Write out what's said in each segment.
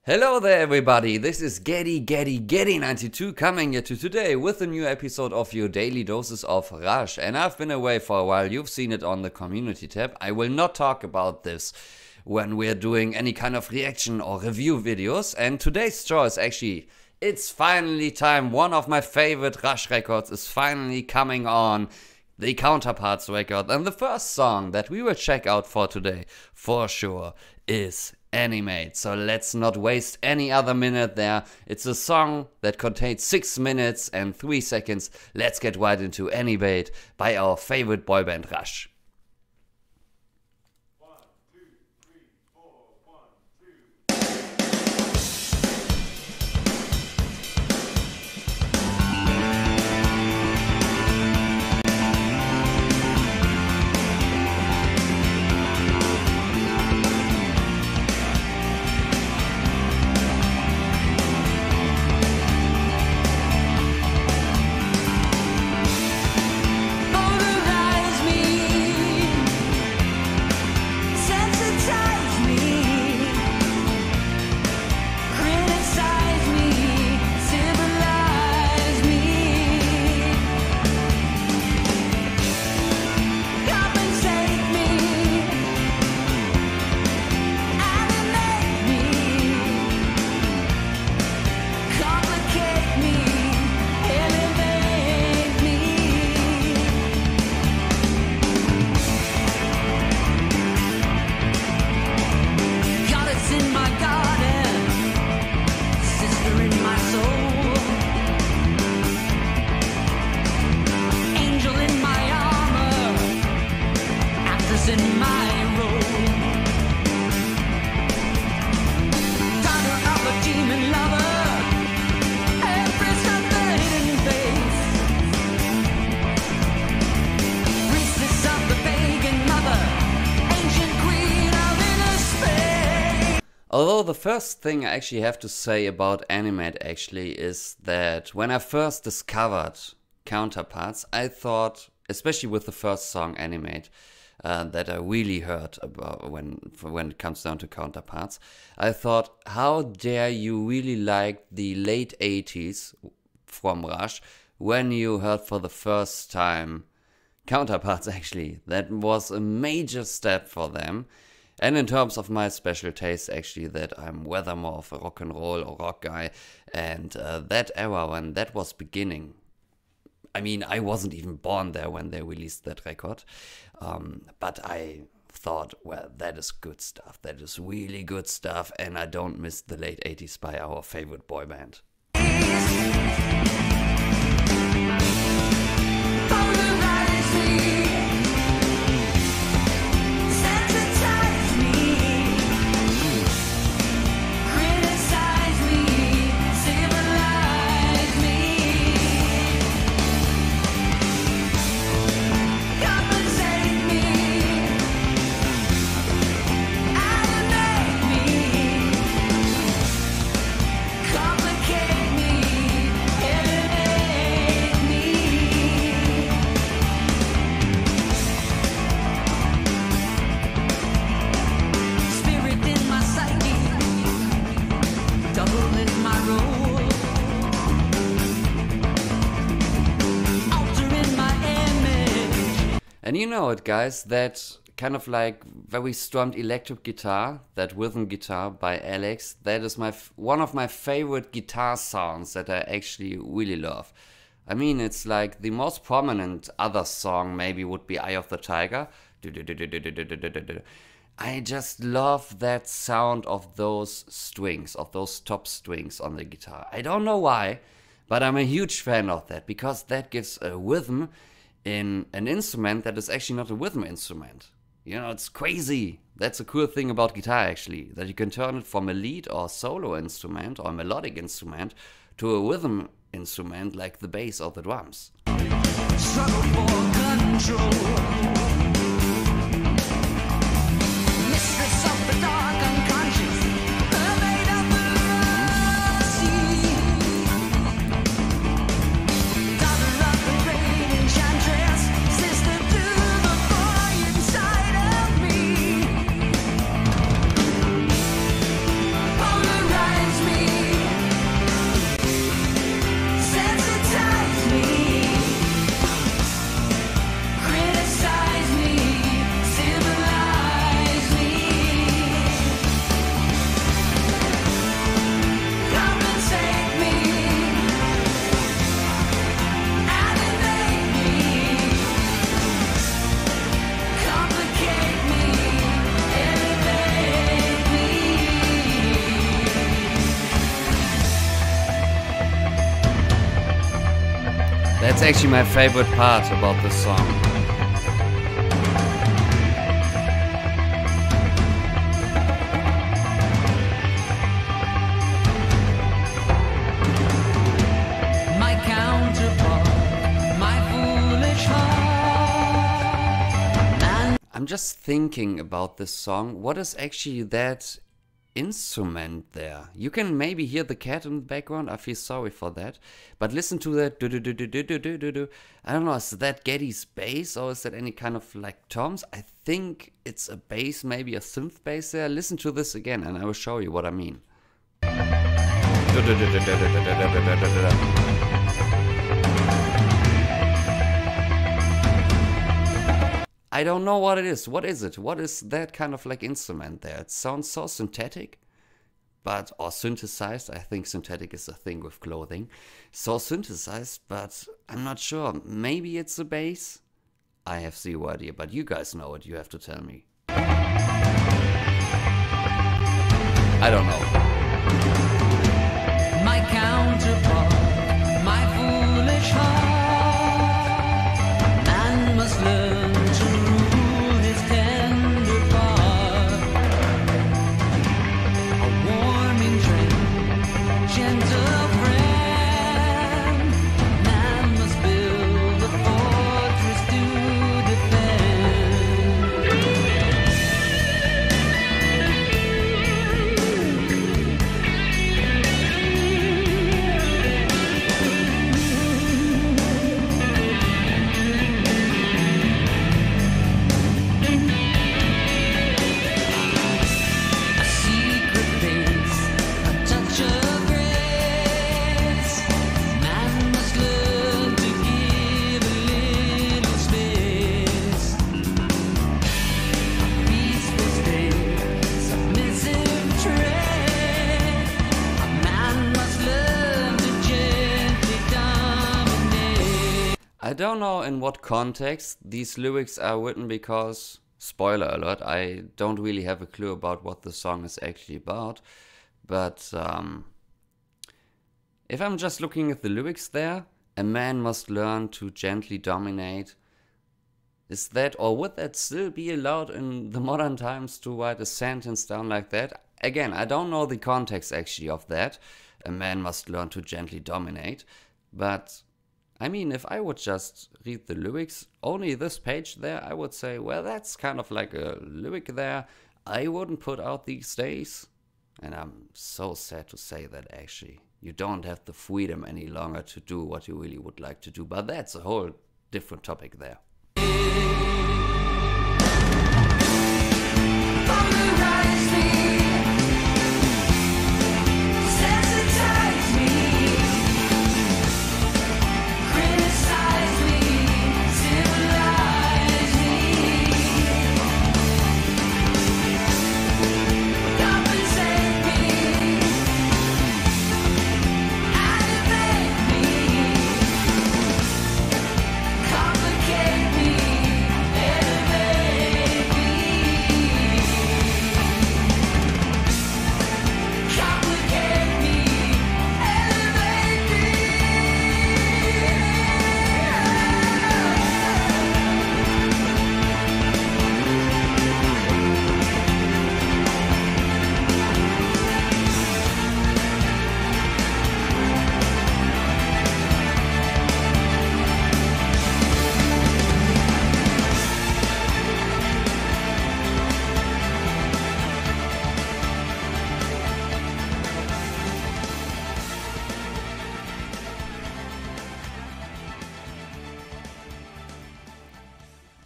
Hello there everybody, this is Getty92 coming here to today with a new episode of your daily doses of Rush. And I've been away for a while, you've seen it on the community tab. I will not talk about this when we're doing any kind of reaction or review videos. And today's choice actually, it's finally time. One of my favorite Rush records is finally coming on. The Counterparts record. And the first song that we will check out for today, for sure, is Animate. So let's not waste any other minute there. It's a song that contains 6 minutes and 3 seconds. Let's get right into Animate by our favorite boy band Rush. 1, 2, 3, 4, 1, 2. In my role, daughter of a demon lover, empress of the hidden face, priestess of the pagan mother, ancient queen of inner space. Although the first thing I actually have to say about Animate actually is that when I first discovered Counterparts, I thought, especially with the first song Animate, that I really heard about when it comes down to Counterparts, I thought, how dare you really like the late 80s from Rush when you heard for the first time Counterparts actually. That was a major step for them. And in terms of my special taste actually, that I'm whether more of a rock and roll or rock guy, and that era when that was beginning, I mean, I wasn't even born there when they released that record, but I thought, well, that is good stuff. That is really good stuff, and I don't miss the late 80s by our favorite boy band. And you know it, guys, that kind of like very strummed electric guitar, that rhythm guitar by Alex, that is one of my favorite guitar sounds that I actually really love. I mean, it's like the most prominent other song maybe would be Eye of the Tiger. I just love that sound of those strings, of those top strings on the guitar. I don't know why, but I'm a huge fan of that, because that gives a rhythm in an instrument that is actually not a rhythm instrument. You know, it's crazy. That's a cool thing about guitar actually, that you can turn it from a lead or solo instrument or melodic instrument to a rhythm instrument like the bass or the drums. Struggle for control. Mistress of the dark unconscious, pervade of the sea. Daughter of the great enchantress, sister to the boy inside of me. Polarize That's actually my favorite part about this song. My counterpart, my foolish heart. And I'm just thinking about this song. What is actually that instrument there? You can maybe hear the cat in the background. I feel sorry for that. But listen to that. I don't know, is that Geddy's bass or is that any kind of like toms? I think it's a bass, maybe a synth bass there. Listen to this again and I will show you what I mean. I don't know what it is. What is it? What is that kind of like instrument there? It sounds so synthetic, but, or synthesized. I think synthetic is a thing with clothing. So synthesized, but I'm not sure. Maybe it's a bass? I have zero idea, but you guys know it. You have to tell me. I don't know. my counterpart, my foolish heart. Man must learn to rule his tender part. A warming trend, gentle friend. Man must build a fortress to I don't know in what context these lyrics are written because, spoiler alert, I don't really have a clue about what the song is actually about. But if I'm just looking at the lyrics there, a man must learn to gently dominate. Is that, or would that still be allowed in the modern times to write a sentence down like that? Again, I don't know the context actually of that. A man must learn to gently dominate. But I mean, if I would just read the lyrics, only this page there, I would say, well, that's kind of like a lyric there I wouldn't put out these days. And I'm so sad to say that actually, you don't have the freedom any longer to do what you really would like to do. But that's a whole different topic there.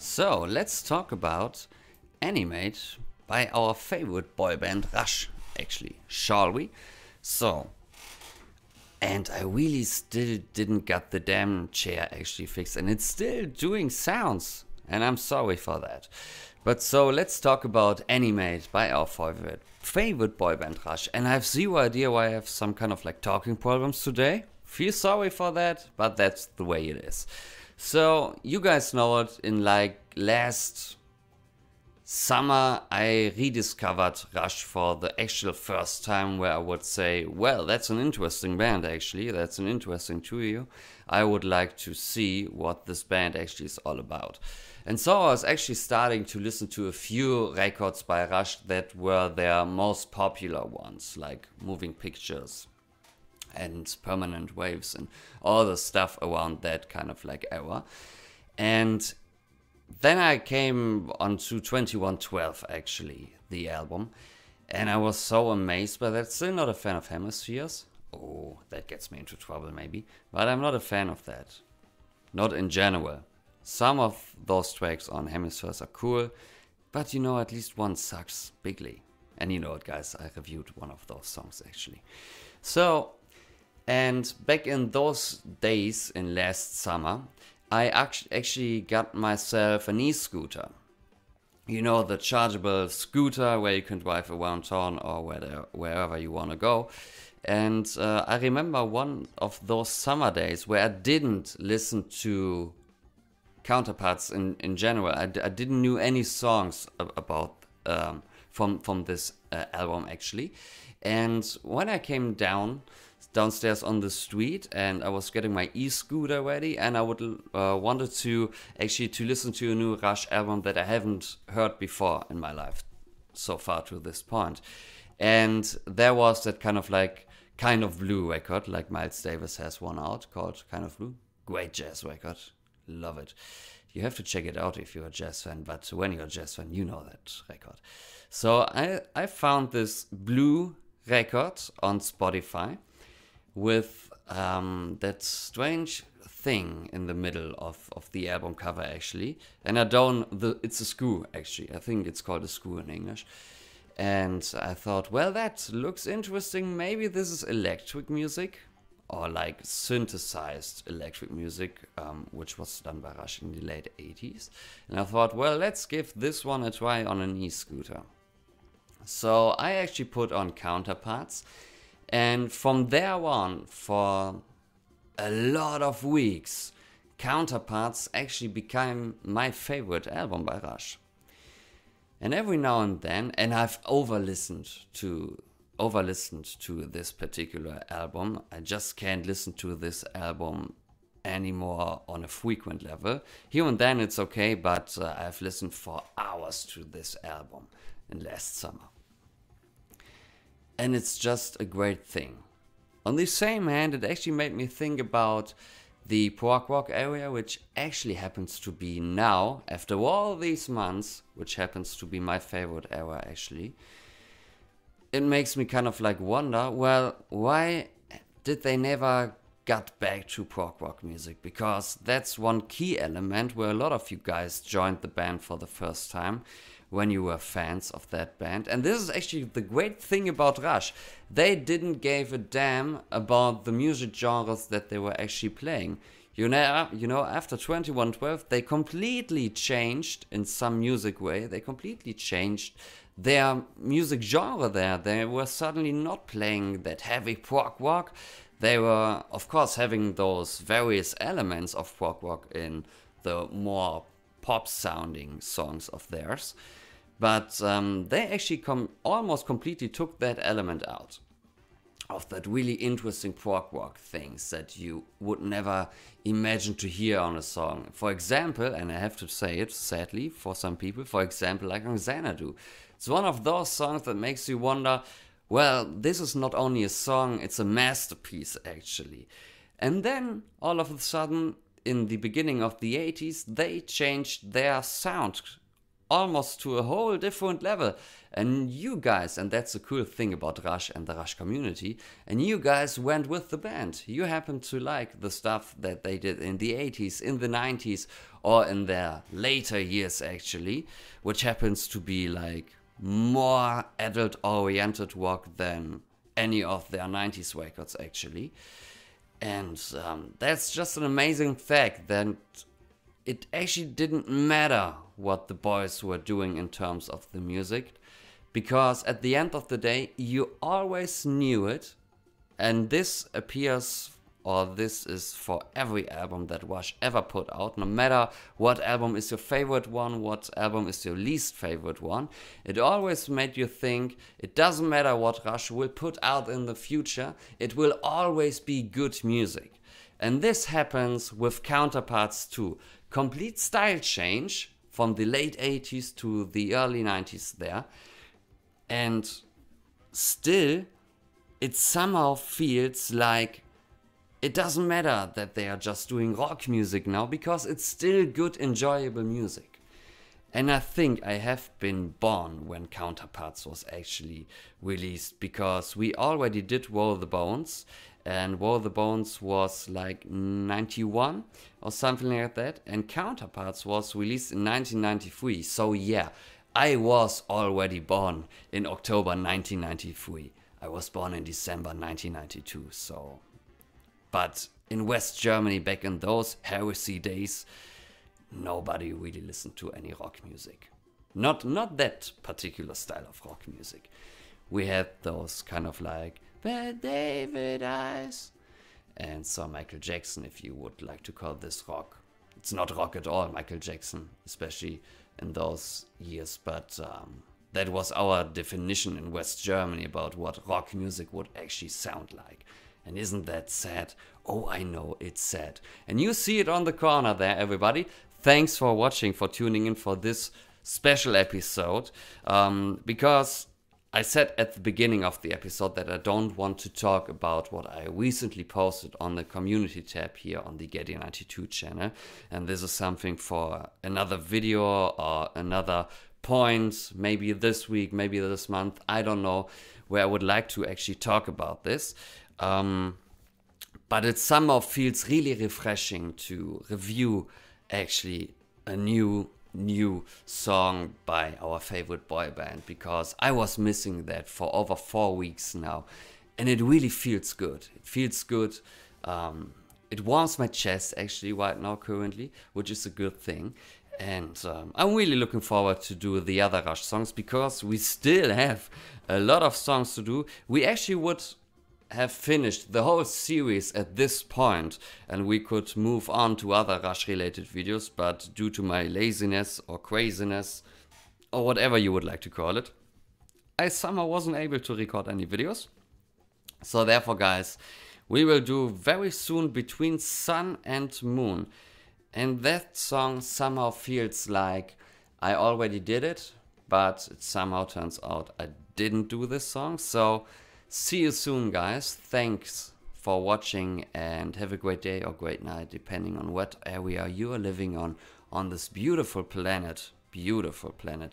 So let's talk about Animate by our favorite boy band Rush, actually, shall we? So, and I really still didn't get the damn chair actually fixed, and it's still doing sounds, and I'm sorry for that. But so let's talk about Animate by our favorite boy band Rush, and I have zero idea why I have some kind of like talking problems today. Feel sorry for that, but that's the way it is. So you guys know it in like last summer I rediscovered Rush for the actual first time, where I would say, well, that's an interesting band actually, that's an interesting trio. I would like to see what this band actually is all about. And so I was actually starting to listen to a few records by Rush that were their most popular ones, like Moving Pictures and Permanent Waves and all the stuff around that kind of like era. And then I came onto 2112 actually, the album, and I was so amazed by that. Still not a fan of Hemispheres. Oh, that gets me into trouble maybe, but I'm not a fan of that. Not in general. Some of those tracks on Hemispheres are cool, but you know, at least one sucks bigly. And you know it, guys, I reviewed one of those songs actually. So, and back in those days in last summer, I actually got myself an e-scooter. You know, the chargeable scooter where you can drive around town or wherever you want to go. And I remember one of those summer days where I didn't listen to Counterparts in general. I didn't know any songs about from this album actually. And when I came downstairs on the street and I was getting my e-scooter ready, and I wanted to listen to a new Rush album that I haven't heard before in my life so far to this point. And there was that kind of Blue record, like Miles Davis has one out called Kind of Blue. Great jazz record. Love it. You have to check it out if you're a jazz fan, but when you're a jazz fan, you know that record. So I found this Blue record on Spotify with that strange thing in the middle of the album cover actually. And it's a screw actually. I think it's called a screw in English. And I thought, well, that looks interesting. Maybe this is electric music, or like synthesized electric music, which was done by Rush in the late 80s. And I thought, well, let's give this one a try on an e-scooter. So I actually put on Counterparts, and from there on, for a lot of weeks, Counterparts actually became my favorite album by Rush. And every now and then, and I've over-listened to this particular album. I just can't listen to this album anymore on a frequent level. Here and then it's okay, but I've listened for hours to this album in last summer. And it's just a great thing. On the same hand, it actually made me think about the prog rock area, which actually happens to be now, after all these months, which happens to be my favorite era actually. It makes me kind of like wonder, well, why did they never get back to prog rock music? Because that's one key element where a lot of you guys joined the band for the first time when you were fans of that band. And this is actually the great thing about Rush. They didn't give a damn about the music genres that they were actually playing. You know, after 2112, they completely changed in some music way. They completely changed their music genre there. They were suddenly not playing that heavy prog rock. They were, of course, having those various elements of prog rock in the more pop-sounding songs of theirs. But they actually almost completely took that element out of that really interesting prog rock things that you would never imagine to hear on a song. For example, and I have to say it sadly for some people, for example, like on Xanadu. It's one of those songs that makes you wonder, well, this is not only a song, it's a masterpiece actually. And then all of a sudden, in the beginning of the 80s, they changed their sound almost to a whole different level. And you guys, and that's the cool thing about Rush and the Rush community, and you guys went with the band. You happen to like the stuff that they did in the 80s, in the 90s, or in their later years actually, which happens to be like more adult-oriented rock than any of their 90s records actually. And that's just an amazing fact that it actually didn't matter what the boys were doing in terms of the music, because at the end of the day, you always knew it. And this appears or this is for every album that Rush ever put out, no matter what album is your favorite one, what album is your least favorite one, it always made you think it doesn't matter what Rush will put out in the future, it will always be good music. And this happens with Counterparts too. Complete style change from the late 80s to the early 90s there. And still, it somehow feels like it doesn't matter that they are just doing rock music now, because it's still good, enjoyable music. And I think I have been born when Counterparts was actually released, because we already did Roll the Bones, and Roll the Bones was like 91 or something like that, and Counterparts was released in 1993. So yeah, I was already born in October 1993. I was born in December 1992, so... But in West Germany back in those heresy days, nobody really listened to any rock music. Not that particular style of rock music. We had those kind of like, "But David Eyes," and some Michael Jackson, if you would like to call this rock. It's not rock at all, Michael Jackson, especially in those years, but that was our definition in West Germany about what rock music would actually sound like. And isn't that sad? Oh, I know, it's sad. And you see it on the corner there, everybody. Thanks for watching, for tuning in for this special episode. Because I said at the beginning of the episode that I don't want to talk about what I recently posted on the community tab here on the Getty 92 channel. And this is something for another video or another point, maybe this week, maybe this month, I don't know, where I would like to actually talk about this. But it somehow feels really refreshing to review actually a new song by our favorite boy band, because I was missing that for over 4 weeks now, and it really feels good. It feels good. It warms my chest actually right now currently, which is a good thing. And I'm really looking forward to do the other Rush songs, because we still have a lot of songs to do. We actually would have finished the whole series at this point, and we could move on to other Rush related videos, but due to my laziness or craziness or whatever you would like to call it, I somehow wasn't able to record any videos. So therefore, guys, we will do very soon Between Sun and Moon, and that song somehow feels like I already did it, but it somehow turns out I didn't do this song. So see you soon, guys. Thanks for watching, and have a great day or great night, depending on what area you are living on this beautiful planet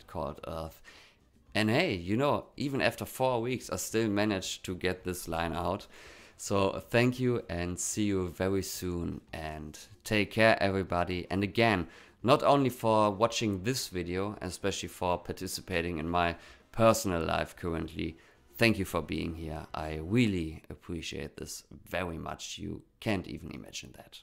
called Earth. And hey, you know, even after 4 weeks, I still managed to get this line out. So thank you, and see you very soon, and take care, everybody. And again, not only for watching this video, especially for participating in my personal life currently, thank you for being here. I really appreciate this very much. You can't even imagine that.